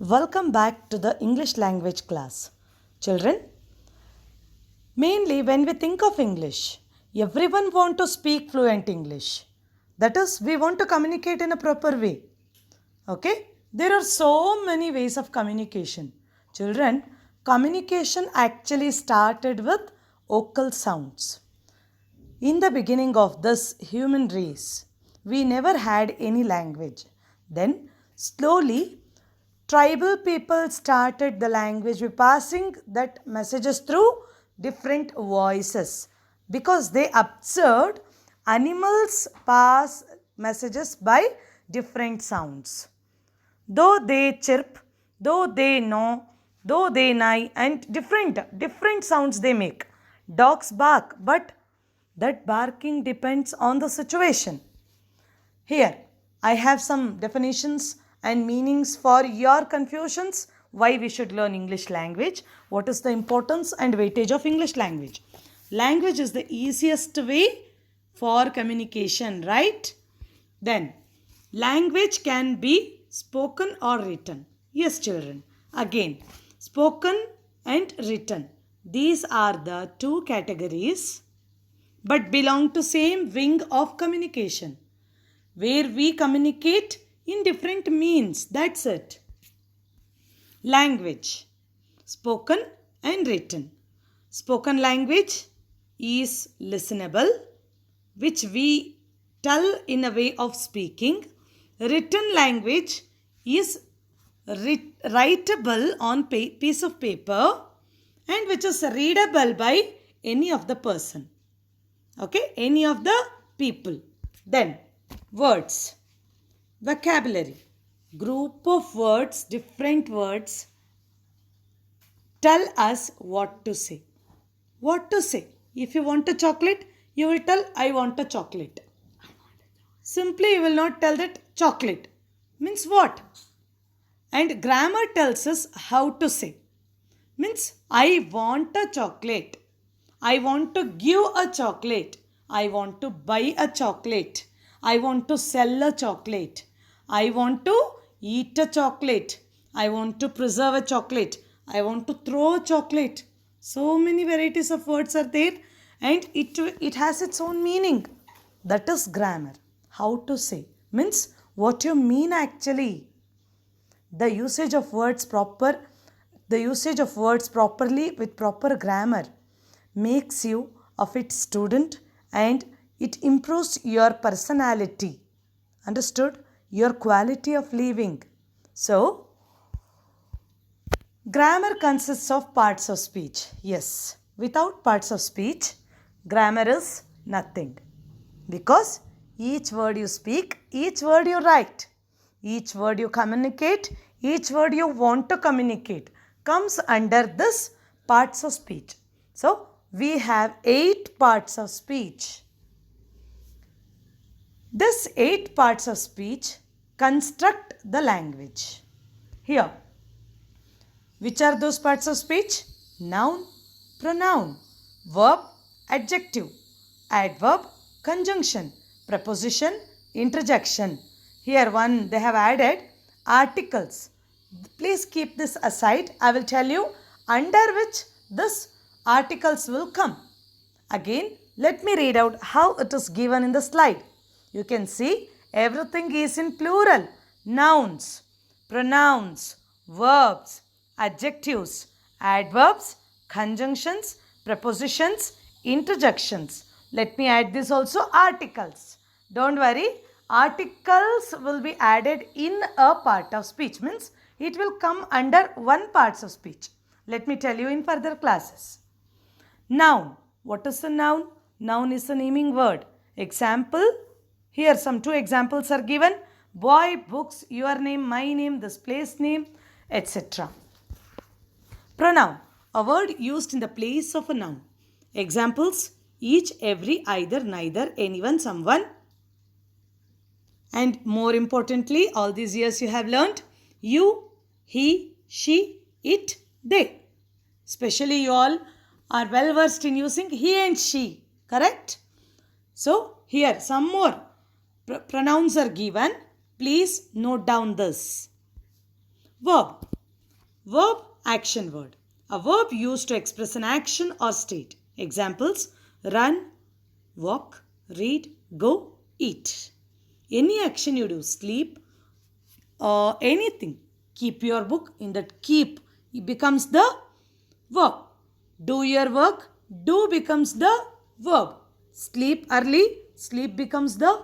Welcome back to the English language class. Children, mainly when we think of English, everyone want to speak fluent English. That is, we want to communicate in a proper way. Okay? There are so many ways of communication. Children, communication actually started with vocal sounds. In the beginning of this human race, we never had any language. Then, slowly, tribal people started the language by passing that messages through different voices because they observed animals pass messages by different sounds. Though they chirp, though they know, though they neigh, and different sounds they make. Dogs bark, but that barking depends on the situation. Here, I have some definitions and meanings for your confusions. Why we should learn English language? What is the importance and weightage of English language? Language is the easiest way for communication, right? Then, language can be spoken or written. Yes, children. Again, spoken and written. These are the two categories but belong to same wing of communication where we communicate in different means. That's it. Language, spoken and written. Spoken language is listenable, which we tell in a way of speaking. Written language is writable on piece of paper and which is readable by any of the person. Okay, any of the people. Then, words, vocabulary, group of words, different words tell us what to say. What to say? If you want a chocolate, you will tell, I want a chocolate. Simply, you will not tell that chocolate. Means what? And grammar tells us how to say. Means, I want a chocolate. I want to give a chocolate. I want to buy a chocolate. I want to sell a chocolate. I want to eat a chocolate. I want to preserve a chocolate. I want to throw a chocolate. So many varieties of words are there and it has its own meaning. That is grammar. How to say means what you mean actually. The usage of words properly with proper grammar makes you a fit student and it improves your personality. Understood? Your quality of living. So, grammar consists of parts of speech. Yes, without parts of speech, grammar is nothing. Because each word you speak, each word you write, each word you communicate, each word you want to communicate comes under this parts of speech. So, we have 8 parts of speech. These 8 parts of speech construct the language. Here, which are those parts of speech? Noun, pronoun, verb, adjective, adverb, conjunction, preposition, interjection. Here one they have added articles. Please keep this aside. I will tell you under which this articles will come. Again, let me read out how it is given in the slide. You can see everything is in plural. Nouns, pronouns, verbs, adjectives, adverbs, conjunctions, prepositions, interjections. Let me add this also articles. Don't worry, articles will be added in a part of speech. Means it will come under one part of speech. Let me tell you in further classes. Noun. What is a noun? Noun is a naming word. Example. Here some 2 examples are given. Boy, books, your name, my name, this place name, etc. Pronoun. A word used in the place of a noun. Examples. Each, every, either, neither, anyone, someone. And more importantly, all these years you have learnt you, he, she, it, they. Especially you all are well versed in using he and she. Correct? So, here some more pronouns are given. Please note down this. Verb. Verb, action word. A verb used to express an action or state. Examples: run, walk, read, go, eat. Any action you do, sleep, anything. Keep your book. In that keep, it becomes the verb. Do your work, do becomes the verb. Sleep early, sleep becomes the